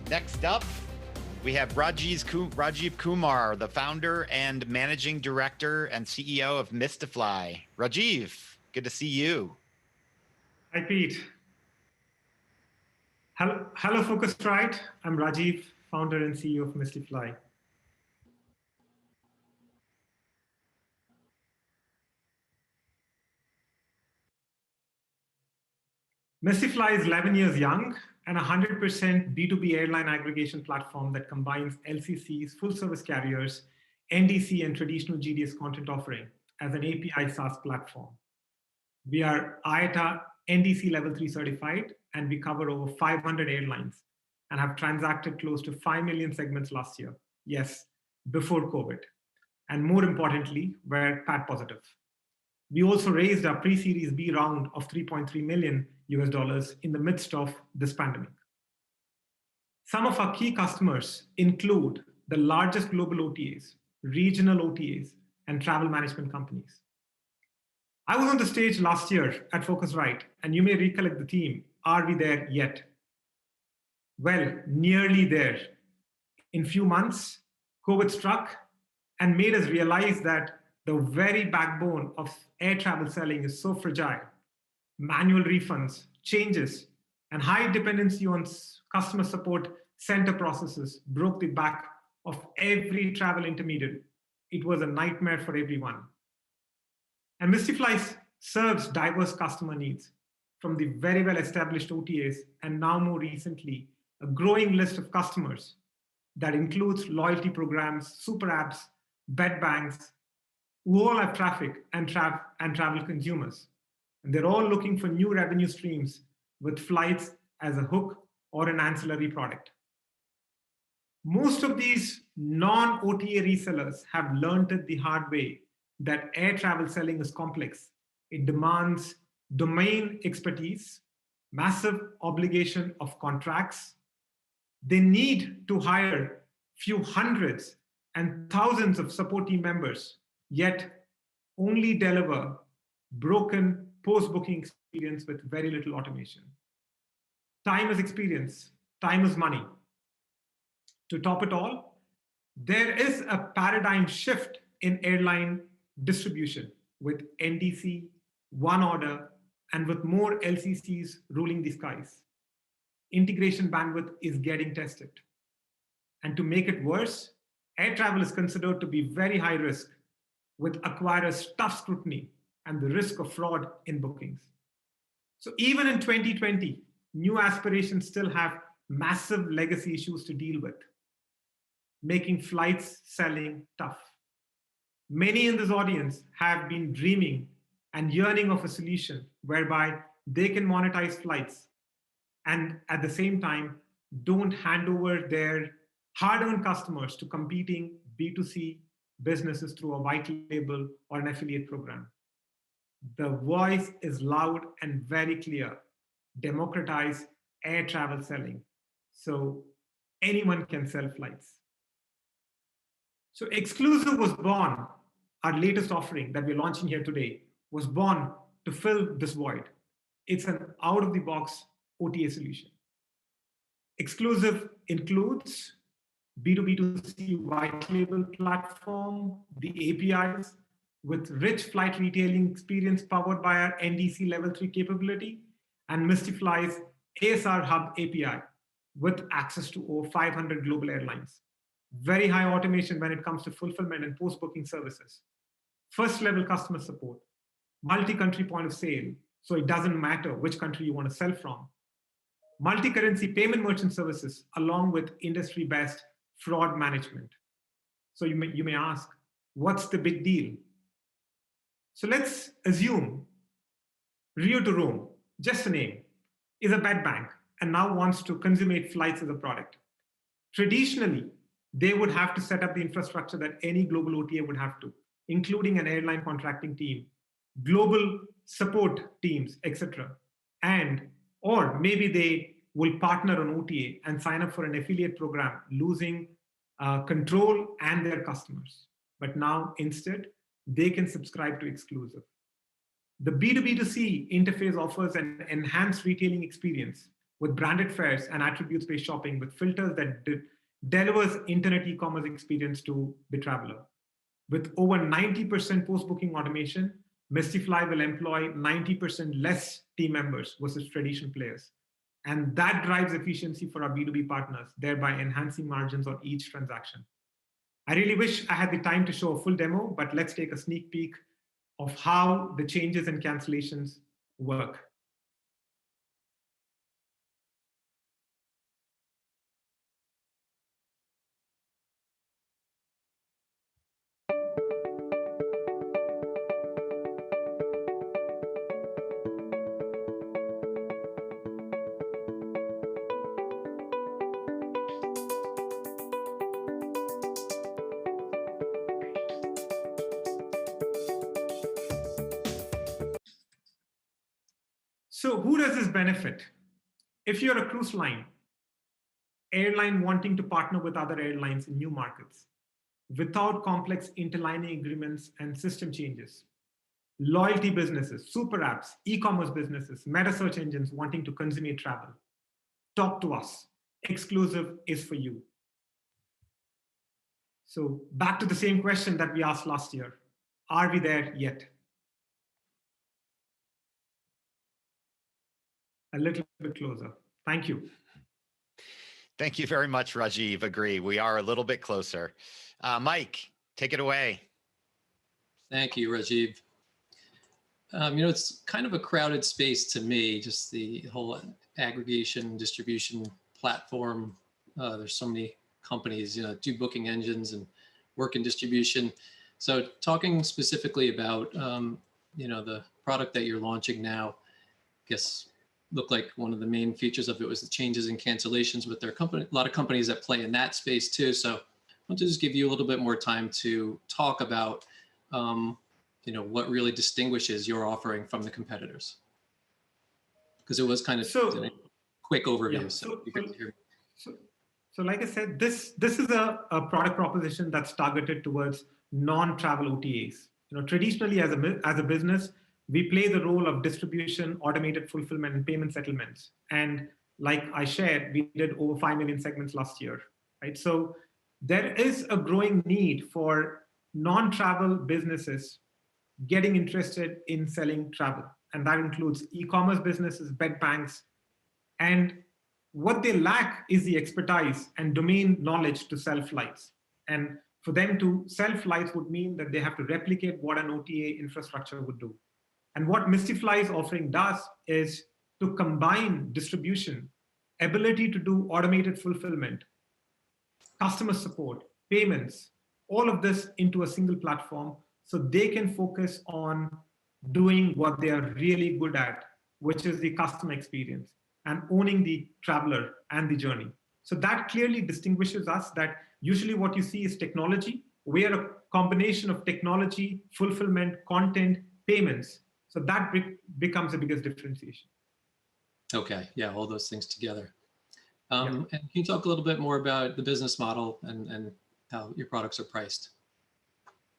Next up, we have Rajeev Kumar, the founder and managing director and CEO of Mystifly. Rajeev, good to see you. Hi, Pete. Hello, Phocuswright. I'm Rajeev, founder and CEO of Mystifly. Mystifly is 11 years young and a 100% B2B airline aggregation platform that combines LCCs, full-service carriers, NDC, and traditional GDS content offering as an API SaaS platform. We are IATA NDC Level 3 certified, and we cover over 500 airlines and have transacted close to 5 million segments last year. Yes, before COVID. And more importantly, we're PAT positive. We also raised our pre-series B round of $3.3 million in the midst of this pandemic. Some of our key customers include the largest global OTAs, regional OTAs, and travel management companies. I was on the stage last year at Phocuswright, and you may recollect the theme, Are We There Yet? Well, nearly there. In few months, COVID struck and made us realize that the very backbone of air travel selling is so fragile. Manual refunds, changes, and high dependency on customer support center processes broke the back of every travel intermediary. It was a nightmare for everyone. And Mystifly serves diverse customer needs, from the very well-established OTAs and now more recently, a growing list of customers that includes loyalty programs, super apps, bed banks, who all have traffic and travel consumers. And they're all looking for new revenue streams with flights as a hook or an ancillary product. Most of these non-OTA resellers have learned it the hard way that air travel selling is complex. It demands domain expertise, massive obligation of contracts. They need to hire few hundreds and thousands of support team members, yet only deliver broken post-booking experience with very little automation. Time is experience, time is money. To top it all, there is a paradigm shift in airline distribution with NDC, one order, and with more LCCs ruling the skies. Integration bandwidth is getting tested. And to make it worse, air travel is considered to be very high risk with acquirers' tough scrutiny and the risk of fraud in bookings. So even in 2020, new aspirations still have massive legacy issues to deal with, making flights selling tough. Many in this audience have been dreaming and yearning of a solution whereby they can monetize flights and at the same time don't hand over their hard-earned customers to competing B2C businesses through a white label or an affiliate program. The voice is loud and very clear. Democratize air travel selling so anyone can sell flights. So xClusive was born, our latest offering that we're launching here today, was born to fill this void. It's an out-of-the-box OTA solution. xClusive includes B2B2C white label platform, the APIs, with rich flight retailing experience powered by our NDC Level 3 capability, and Mystifly's ASR Hub API with access to over 500 global airlines. Very high automation when it comes to fulfillment and post-booking services. First-level customer support, multi-country point of sale, so it doesn't matter which country you want to sell from. Multi-currency payment merchant services, along with industry-best fraud management. So you may ask, what's the big deal? So let's assume Rio to Rome, just a name, is a bed bank and now wants to consummate flights as a product. Traditionally, they would have to set up the infrastructure that any global OTA would have to, including an airline contracting team, global support teams, etc. Or maybe they will partner on OTA and sign up for an affiliate program, losing control and their customers. But now, instead, they can subscribe to xClusive. The B2B2C interface offers an enhanced retailing experience with branded fares and attributes-based shopping with filters that delivers internet e-commerce experience to the traveler. With over 90% post-booking automation, Mystifly will employ 90% less team members versus traditional players. And that drives efficiency for our B2B partners, thereby enhancing margins on each transaction. I really wish I had the time to show a full demo, but let's take a sneak peek of how the changes and cancellations work. So who does this benefit? If you're a cruise line, airline wanting to partner with other airlines in new markets without complex interlining agreements and system changes. Loyalty businesses, super apps, e-commerce businesses, meta search engines wanting to consummate travel. Talk to us. xClusive is for you. So back to the same question that we asked last year. Are we there yet? A little bit closer. Thank you. Thank you very much, Rajeev. Agree. We are a little bit closer. Mike, take it away. Thank you, Rajeev. It's kind of a crowded space to me, just the whole aggregation distribution platform. There's so many companies, do booking engines and work in distribution. So talking specifically about, the product that you're launching now, I guess looked like one of the main features of it was the changes in cancellations with their company. A lot of companies that play in that space too. So I want to just give you a little bit more time to talk about, what really distinguishes your offering from the competitors. Because it was kind of a quick overview. Yeah, so like I said, this is a product proposition that's targeted towards non-travel OTAs. Traditionally as a business, we play the role of distribution, automated fulfillment, and payment settlements. And like I shared, we did over 5 million segments last year, right? So there is a growing need for non-travel businesses getting interested in selling travel. And that includes e-commerce businesses, bed banks, and what they lack is the expertise and domain knowledge to sell flights. And for them to sell flights would mean that they have to replicate what an OTA infrastructure would do. And what Mystifly's offering does is to combine distribution, ability to do automated fulfillment, customer support, payments, all of this into a single platform so they can focus on doing what they are really good at, which is the customer experience and owning the traveler and the journey. So that clearly distinguishes us that usually what you see is technology. We are a combination of technology, fulfillment, content, payments. So that becomes the biggest differentiation. Okay, yeah, all those things together. And can you talk a little bit more about the business model and how your products are priced?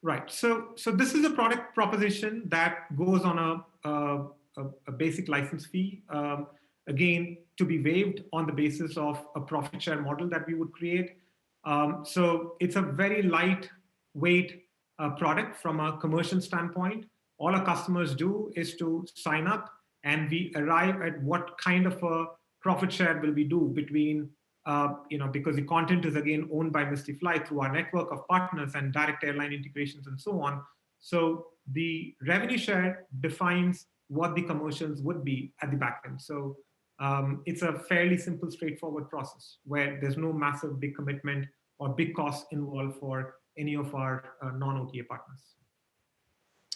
Right. So this is a product proposition that goes on a basic license fee, again, to be waived on the basis of a profit share model that we would create. So it's a very lightweight product from a commercial standpoint. All our customers do is to sign up, and we arrive at what kind of a profit share will we do between, because the content is again owned by Mystifly through our network of partners and direct airline integrations and so on. So the revenue share defines what the commercials would be at the back end. So it's a fairly simple, straightforward process where there's no massive big commitment or big costs involved for any of our non-OTA partners.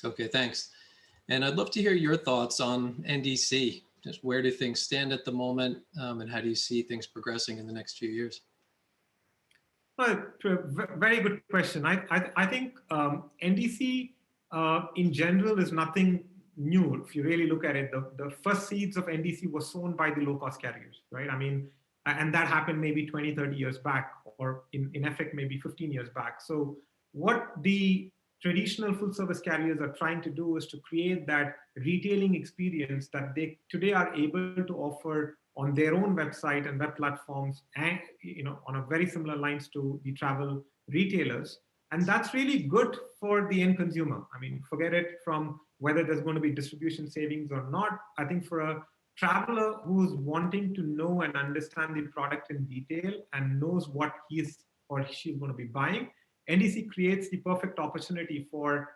Okay, thanks. And I'd love to hear your thoughts on NDC. Just where do things stand at the moment, and how do you see things progressing in the next few years? Well, very good question. I think NDC in general is nothing new. If you really look at it, the first seeds of NDC were sown by the low-cost carriers, right? I mean, and that happened maybe 20, 30 years back, or in effect, maybe 15 years back. So what the traditional full-service carriers are trying to do is to create that retailing experience that they today are able to offer on their own website and web platforms, and on a very similar lines to the travel retailers. And that's really good for the end consumer. I mean, forget it from whether there's going to be distribution savings or not. I think for a traveler who's wanting to know and understand the product in detail and knows what he's or she's going to be buying, NDC creates the perfect opportunity for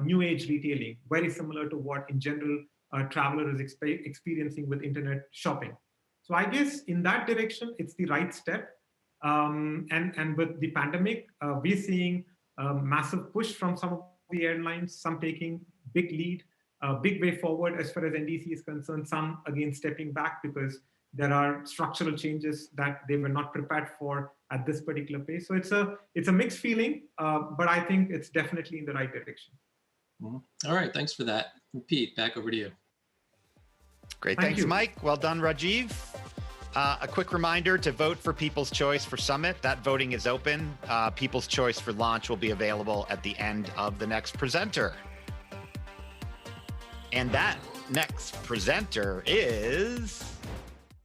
new age retailing, very similar to what in general a traveler is experiencing with internet shopping. So I guess in that direction, it's the right step. And with the pandemic, we're seeing a massive push from some of the airlines, some taking big lead, big way forward as far as NDC is concerned, some again stepping back because there are structural changes that they were not prepared for at this particular pace. So it's a mixed feeling, but I think it's definitely in the right direction. All right, thanks for that. Pete, back over to you. Great, Thank thanks, you. Mike. Well done, Rajeev. A quick reminder to vote for People's Choice for Summit. That voting is open. People's Choice for Launch will be available at the end of the next presenter. And that next presenter is